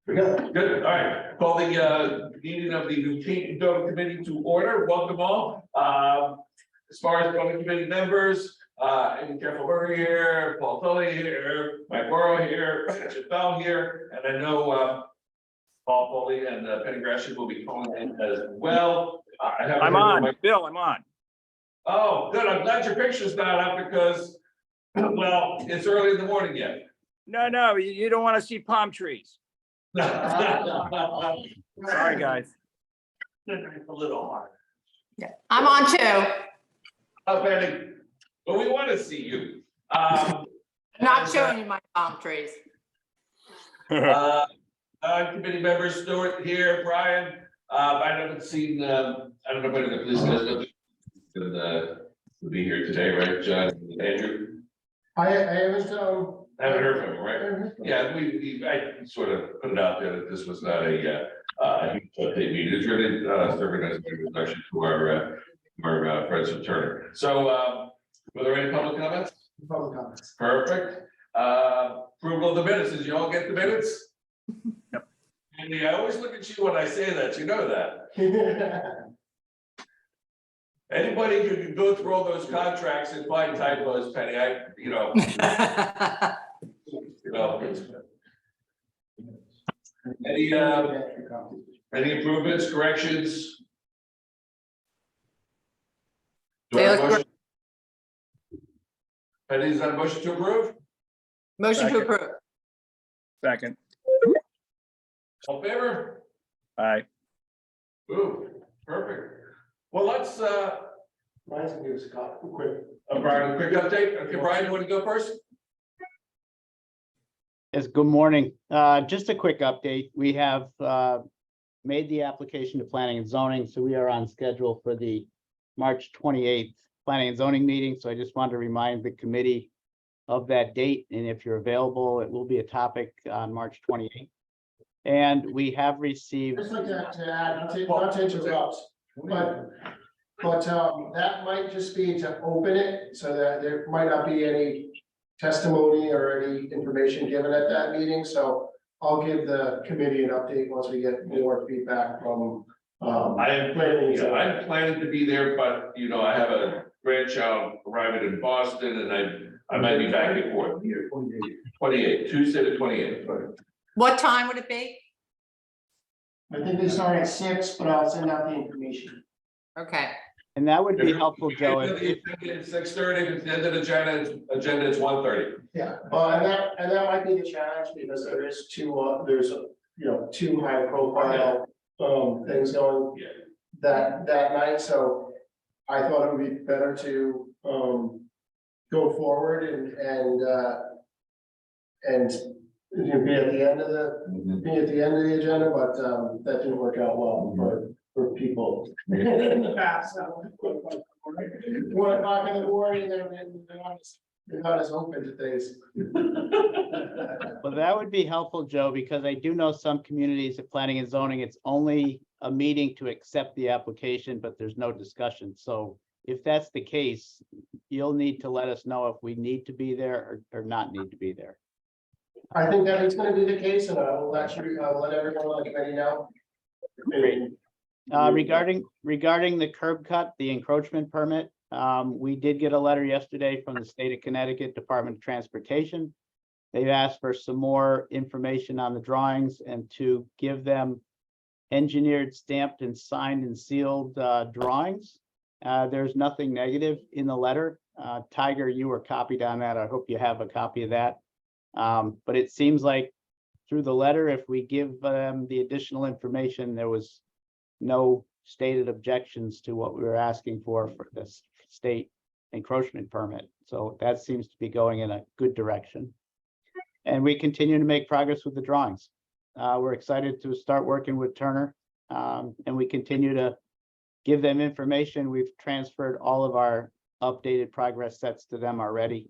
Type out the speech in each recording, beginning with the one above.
Good, all right. Call the meeting of the Newton Building Committee to order. Welcome all. As far as building committee members, Amy Careful here, Paul Tully here, Mike Morrow here, Chip Bell here, and I know Paul Foley and Penny Grasham will be calling in as well. I'm on, Bill, I'm on. Oh, good. I'm glad your picture's not up because, well, it's early in the morning yet. No, you don't want to see palm trees. Sorry, guys. A little hard. Yeah, I'm on too. Oh, Penny, but we want to see you. I'm not showing you my palm trees. Committee members, Stuart here, Brian, I haven't seen, I don't know if the police guys will be here today, right, John, Andrew? I haven't, Haven't heard from him, right? Yeah, I sort of put it out there that this was not a huge update meeting. It's really serving as an introduction to our friends from Turner. So, were there any public comments? public comments. Perfect. Approval of the minutes. Did you all get the minutes? Yep. And I always look at you when I say that, you know that. Anybody who can go through all those contracts and find typos, Penny, any improvements, corrections? Do I have a motion? Penny, is that a motion to approve? Motion to Second. approve. Second, All in favor? aye. Ooh, perfect. Well, let's, Brian's gonna give us a copy, quick. Brian, a quick update. Okay, Brian, you want to go first? Yes, good morning. Just a quick update. We have made the application to planning and zoning, so we are on schedule for the March 28th planning and zoning meeting. So I just wanted to remind the committee of that date, and if you're available, it will be a topic on March 28th. And we have received, Just like to add, not to interrupt, but that might just be to open it so that there might not be any testimony or any information given at that meeting. So I'll give the committee an update once we get more feedback from. I am planning to be there, but I have a grandchild arriving in Boston and I might be back and forth. 28, Tuesday the 28th. What time would it be? I think they start at 6, but I'll send out the information. Okay, and that would be helpful, Joe. if- It's 6:30, it's the end of the agenda is 1:30. Yeah, and that might be the challenge because there is two high profile things going Yeah. that night, so I thought it would be better to go forward and be at the end of the agenda, but that didn't work out well for people in the past. So 1 o'clock in the morning, they're not as open to things. Well, that would be helpful, Joe, because I do know some communities of planning and zoning, it's only a meeting to accept the application, but there's no discussion. So if that's the case, you'll need to let us know if we need to be there or not need to be there. I think that it's gonna be the case, and I'll let everyone on the committee know. Regarding the curb cut, the encroachment permit, we did get a letter yesterday from the state of Connecticut Department of Transportation. They've asked for some more information on the drawings and to give them engineered, stamped and signed and sealed drawings. There's nothing negative in the letter. Tiger, you were copied on that. I hope you have a copy of that. But it seems like through the letter, if we give them the additional information, there was no stated objections to what we were asking for this state encroachment permit. So that seems to be going in a good direction. And we continue to make progress with the drawings. We're excited to start working with Turner, and we continue to give them information. We've transferred all of our updated progress sets to them already,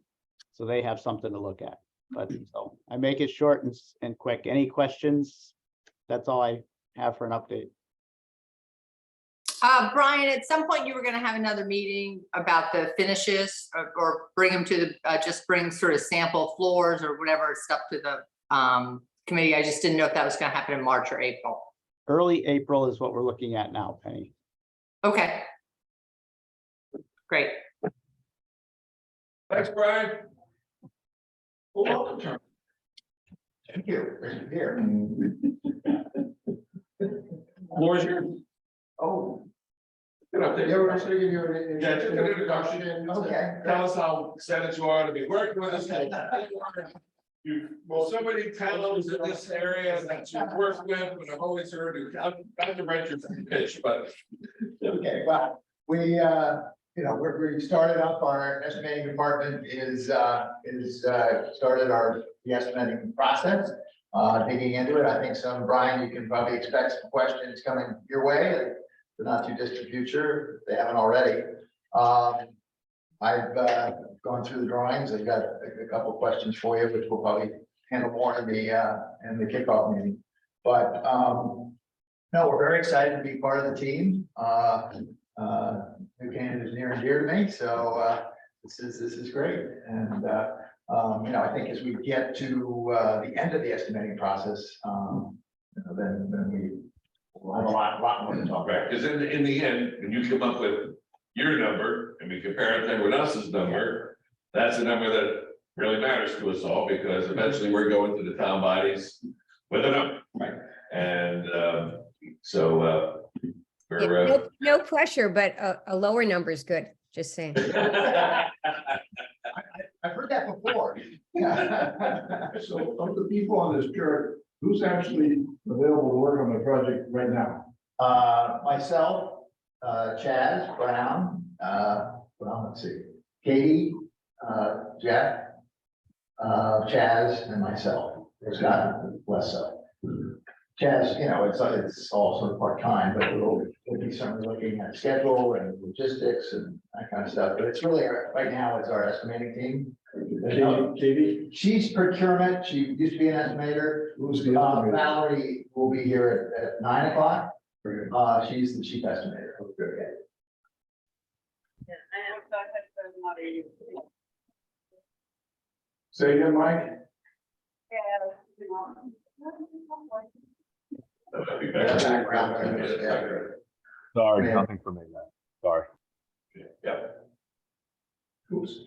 so they have something to look at. But so I make it short and quick. Any questions? That's all I have for an update. Brian, at some point you were gonna have another meeting about the finishes or bring them to the, just bring sort of sample floors or whatever stuff to the committee. I just didn't know if that was gonna happen in March or April. Early April is what we're looking at now, Penny. Okay. Great. Thanks, Brian. Thank you. Here. Floor is yours. Oh, Good update. Yeah, we're just gonna give you an Yeah, just an introduction. introduction. okay. Tell us how excited you are to be working with us. Well, so many towns in this area that you work with, but I've always heard you, I'm the writer from the pitch, but. Okay, well, we, we started up our estimating department is started the estimating process. Digging into it, I think Brian, you can probably expect some questions coming your way, in the not too distant future, if they haven't already. I've gone through the drawings. I've got a couple of questions for you, which we'll probably handle more in the kickoff meeting. But no, we're very excited to be part of the team. New Canaan is near and dear to me, so this is great. And I think as we get to the end of the estimating process, then we will have a lot more to talk about. Right, because in the end, when you come up with your number and we compare it to everyone else's number, that's the number that really matters to us all, because eventually we're going to the town bodies with a number. Right. And so Yeah, we're. no pressure, but a lower number is good, just saying. I've heard that before. So of the people on this chart, who's actually available to work on the project right now? Myself, Chaz Brown, let's see, Katie, Jeff, Chaz, and myself. There's not less so. Chaz, it's all sort of part-time, but we'll be certainly looking at schedule and logistics and that kind of stuff. But it's really, right now, it's our estimating team. Katie, She's procurement. She used to be an estimator. who's the estimator? Valerie will be here at 9 o'clock. She's the chief estimator. Say again, Mike? Sorry, Yeah. nothing for me, man. Sorry. Yeah. Oops.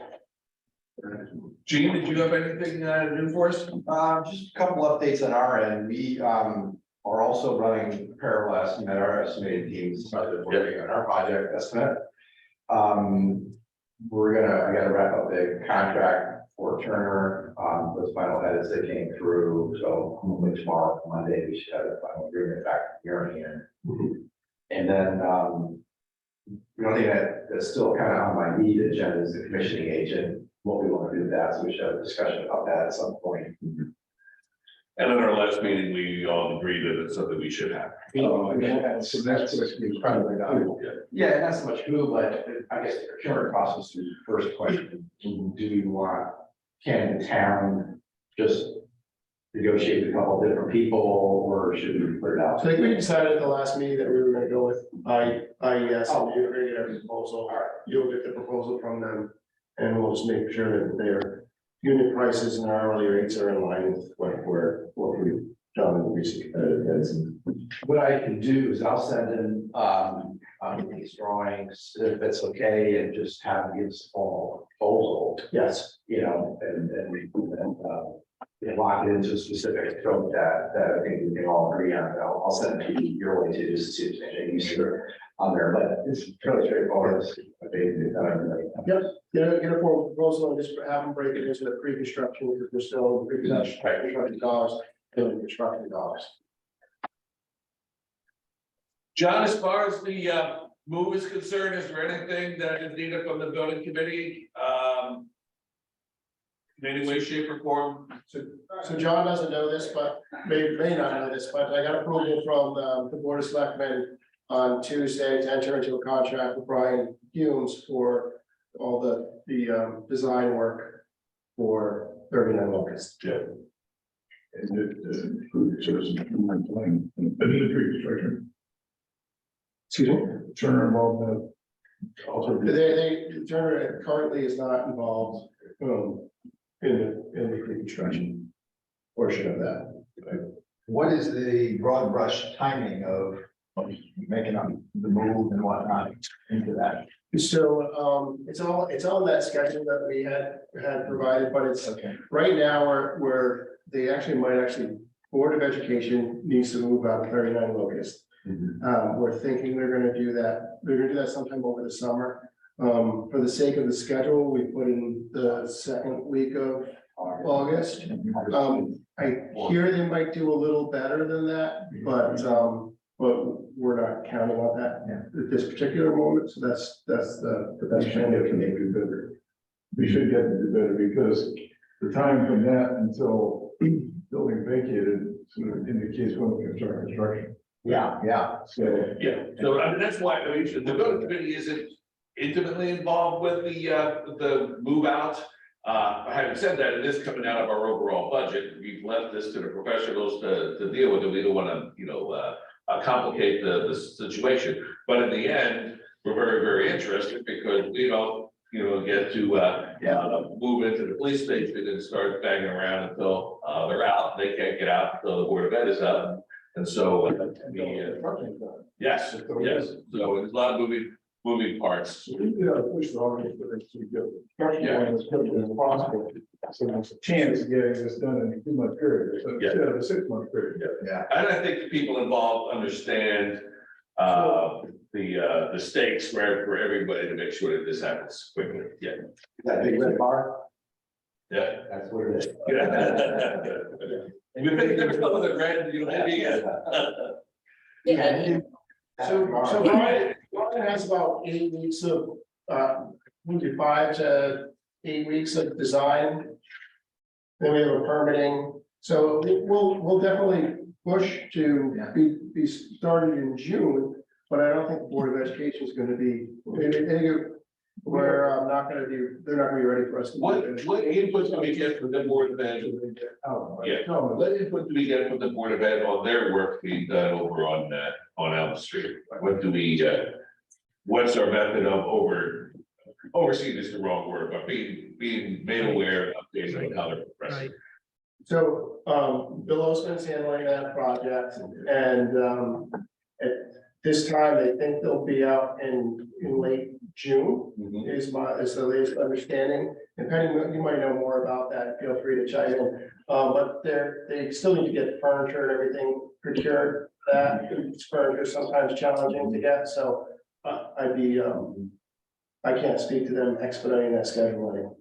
Gene, did you have anything new for us? Just a couple updates on our end. We are also running parallel estimate, our estimated teams started working on our project estimate. I gotta wrap up the contract for Turner, those final edits that came through, so hopefully tomorrow, Monday, we should have the final agreement back here here. And then the only thing that's still kind of on my lead agenda is the commissioning agent, what we want to do with that, so we should have a discussion about that at some point. And in our last meeting, we all agreed that it's something we should have. So that's incredibly valuable. Yeah, not so much who, but I guess the procurement process is the first question. Do we want, can the town just negotiate with a couple of different people, or should we put it out? So I think we decided at the last meeting that we were gonna go with IES, and you're gonna get a proposal, you'll get the proposal from them. And we'll just make sure that their unit prices and hourly rates are in line with what we've done in recent competitive. What I can do is I'll send in these drawings, if it's okay, and just have give us a full proposal, Yes, and lock it into a specific scope that I think we can all agree on. I'll send it to you your way too, just to see if there's anything easier on there, but it's fairly straightforward. get a formal proposal and just have them break it into the pre-construction, because we're still pre-construction dollars, building construction dollars. John, as far as the move is concerned, is there anything that is needed from the building committee? In any way, shape, or form? So John doesn't know this, but may not know this, but I got approval from the Board of Selectmen on Tuesday to enter into a contract with Brian Humes for all the design work for 39 Locust. Yeah. And it includes citizen plan and pre-construction. Excuse me? Turner involvement. Also. Turner currently is not involved in the pre-construction portion of that. What is the broad brush timing of making up the move and whatnot into that? So, it's all that schedule that we had provided, but it's, Okay. right now, they actually, Board of Education needs to move out of 39 Locust. We're thinking they're gonna do that, sometime over the summer. For the sake of the schedule, we put in the second week of August. I hear they might do a little better than that, but we're not counting on that at this particular moment, so that's the best We should plan get we to can make. do better. We should get to do better because the time from that until building vacated sort of indicates when we can start construction. Yeah. So, Yeah, so I mean, that's why, I mean, the building committee isn't intimately involved with the move out. Having said that, it is coming out of our overall budget. We've left this to the professionals to deal with it. We don't wanna, complicate the situation. But in the end, we're very, very interested because we don't, get to, move into the police station and start banging around until, they're out. They can't get out until the Board of Ed is up. And so, yes, yes, so there's a lot of moving parts. so we gotta push the August for this to get construction going as quickly as possible. So there's a chance of getting this done in a 2-month period, so instead of a 6-month period. Yeah. And I think the people involved understand the stakes for everybody to make sure that this happens quickly. Yeah. That big red bar, Yeah. that's what it is. And you think there's no other red, you know, So Brian has about 8 weeks of, maybe 5 to 8 weeks of design. Then we have a permitting, so we'll definitely push to be started in June, but I don't think the Board of Education is gonna be, they're not gonna be ready for us. to do it. What input do we get from the Board of Ed? Yeah, what input do we get from the Board of Ed on their work being done over on Elm Street? What do we, what's our method of overseeing is the wrong word, but being made aware of updates on how they're progressing? So, Bill Osman's handling that project, and, at this time, they think they'll be out in late June, is the latest understanding. And Penny, you might know more about that, feel free to chime in. But they still need to get furniture and everything procured, that furniture is sometimes challenging to get, so, I can't speak to them expediting that scheduling.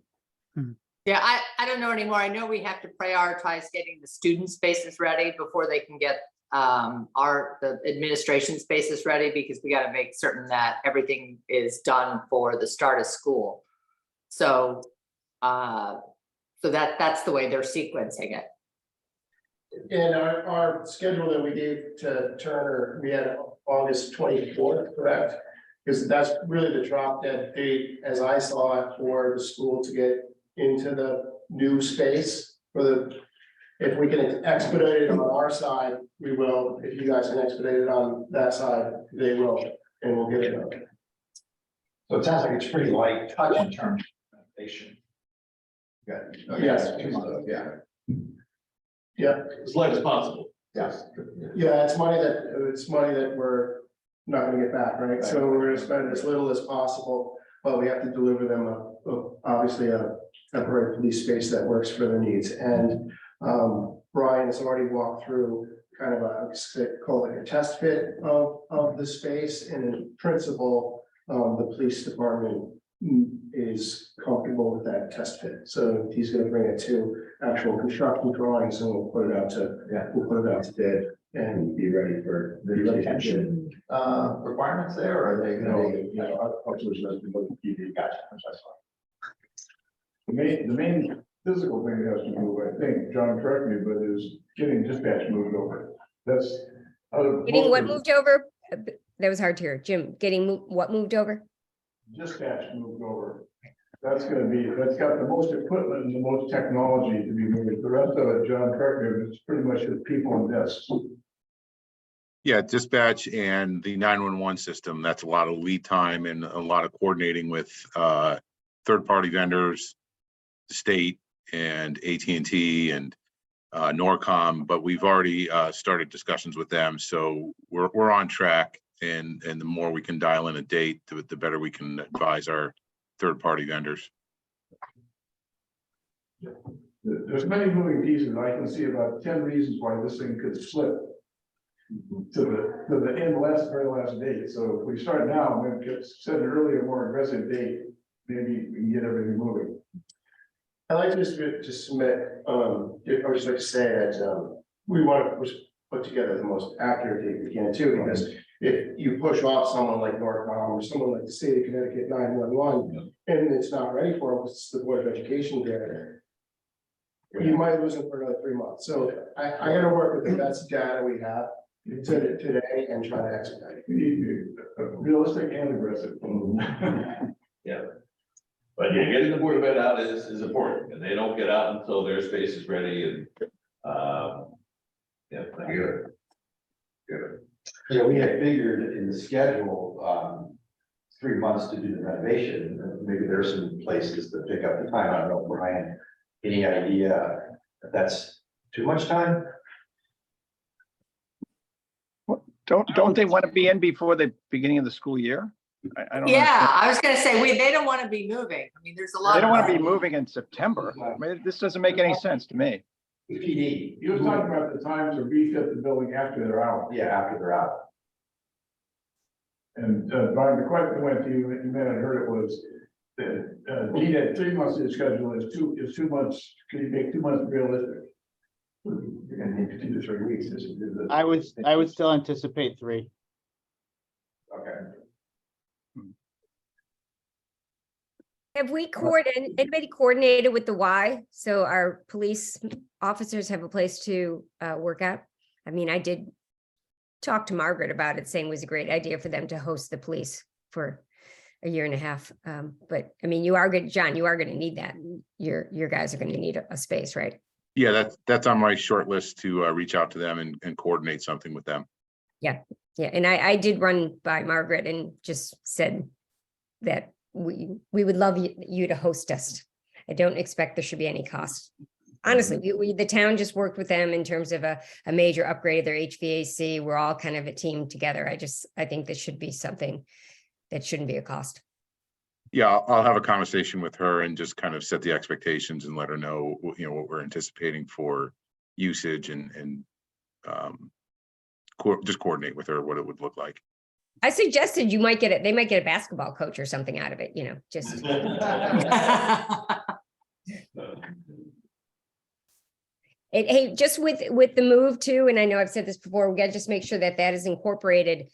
Yeah, I don't know anymore. I know we have to prioritize getting the student spaces ready before they can get the administration spaces ready, because we got to make certain that everything is done for the start of school. So that's the way they're sequencing it. And our schedule that we gave to Turner, we had August 24th, correct? Because that's really the drop dead date, as I saw it, for the school to get into the new space if we can expedite it on our side, we will. If you guys can expedite it on that side, they will, and we'll get it done. So it sounds like it's pretty light touch in terms of renovation. Yes. 2 months, yeah. Yeah, As light as possible. Yes. yeah, it's money that we're not gonna get back, right? So we're gonna spend as little as possible, but we have to deliver them obviously a temporary police space that works for their needs. And Brian has already walked through kind of call it a test fit of the space, and in principle, the police department is comfortable with that test fit. So he's gonna bring it to actual construction drawings, and we'll put it out to bid and be ready for the Retention requirements there, or are they gonna be, Gotcha. The main physical thing that has to move, I think, John, correct me, but is getting dispatch moved over. That's. Getting what moved over? That was hard to hear. Jim, what moved over? Dispatch moved over. That's got the most equipment and the most technology to be moved. The rest of it, John, correct me, it's pretty much just people and desks. Yeah, dispatch and the 911 system, that's a lot of lead time and a lot of coordinating with third-party vendors, the state and AT&T and Norcom, but we've already started discussions with them, so we're on track. And the more we can dial in a date, the better we can advise our third-party vendors. There's many moving pieces. I can see about 10 reasons why this thing could slip to the end very last date. So if we start now, and then set an earlier, more aggressive date, maybe we can get everything moving. I'd like to just submit, I would just like to say that, we want to put together the most accurate date we can too, because if you push off someone like Norcom or someone like the state of Connecticut 911, and it's not ready for them, it's the Board of Education there, you might lose them for another 3 months. So I gotta work with the best data we have today and try to expedite. We need to be realistic and aggressive. Yeah. But yeah, getting the Board of Ed out is important, and they don't get out until their space is ready and, yeah, good. Good. Yeah, we had figured in the schedule, 3 months to do the renovation. Maybe there's some places to pick up the time. I don't know, Brian, any idea if that's too much time? Don't they want to be in before the beginning of the school year? I don't. Yeah, understand. I was gonna say, they don't want to be moving. I mean, there's a lot. They don't of want to be moving in September. I mean, this doesn't make any sense to me. The PD. He was talking about the time to refit the building after they're out. Yeah, after they're out. And Brian, the question went to you, you may have heard it was that he had 3 months in his schedule, is 2 months, can you make 2 months realistic? You're gonna need 2 to 3 weeks. I would still anticipate 3. Okay. Have we anybody coordinated with the Y? So our police officers have a place to work at? I mean, I did talk to Margaret about it, saying it was a great idea for them to host the police for a year and a half. But I mean, John, you are going to need that. Your guys are going to need a space, right? Yeah, that's on my short list to reach out to them and coordinate something with them. Yeah. And I did run by Margaret and just said that we would love you to host us. I don't expect there should be any cost. Honestly, the town just worked with them in terms of a major upgrade of their HVAC. We're all kind of a team together. I think this should be something that shouldn't be a cost. Yeah, I'll have a conversation with her and just kind of set the expectations and let her know, what we're anticipating for usage and just coordinate with her what it would look like. I suggested they might get a basketball coach or something out of it, just. Hey, just with the move too, and I know I've said this before, we got to just make sure that is incorporated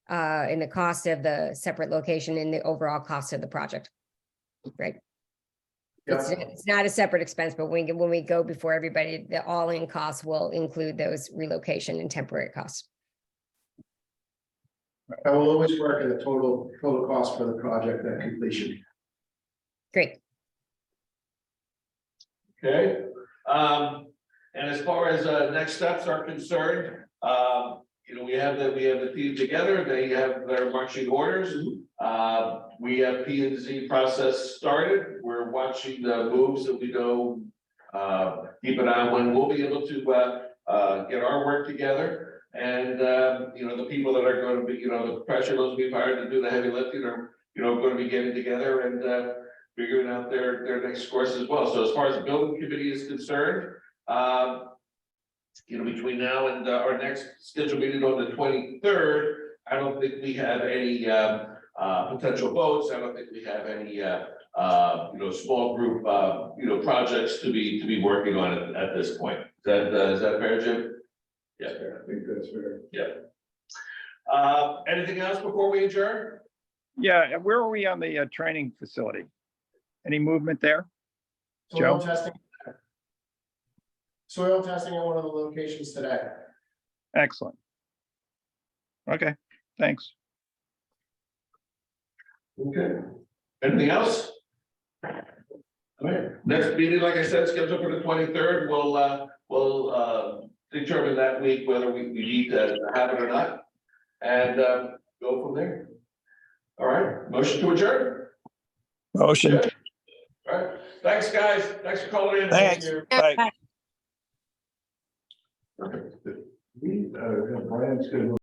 in the cost of the separate location and the overall cost of the project. Right. It's not a separate expense, but when we go before everybody, the all-in costs will include those relocation and temporary costs. I will always work in the total cost for the project at completion. Great. Okay, and as far as next steps are concerned, we have the team together, they have their marching orders. We have P&Z process started, we're watching the moves that we go, keep an eye on when we'll be able to get our work together. And the people that are going to be, the professionals we've hired to do the heavy lifting are, going to be getting together and figuring out their next course as well. So as far as the building committee is concerned, between now and our next scheduled meeting on the 23rd, I don't think we have any potential votes. I don't think we have any small group projects to be working on at this point. Is that fair, Jim? Yeah, I think that's fair. yeah. Anything else before we adjourn? Yeah, and where are we on the training facility? Any movement there? Soil Joe? testing. Soil testing at one of the locations today. Excellent. Okay, thanks. Okay. Anything else? Okay. Next meeting, like I said, scheduled for the 23rd. We'll determine that week whether we need to have it or not, and go from there. All right, motion to adjourn. Motion. Yeah. All right, thanks, guys. Thanks for calling in. Thanks. Thank you. Bye. Bye. Brian's gonna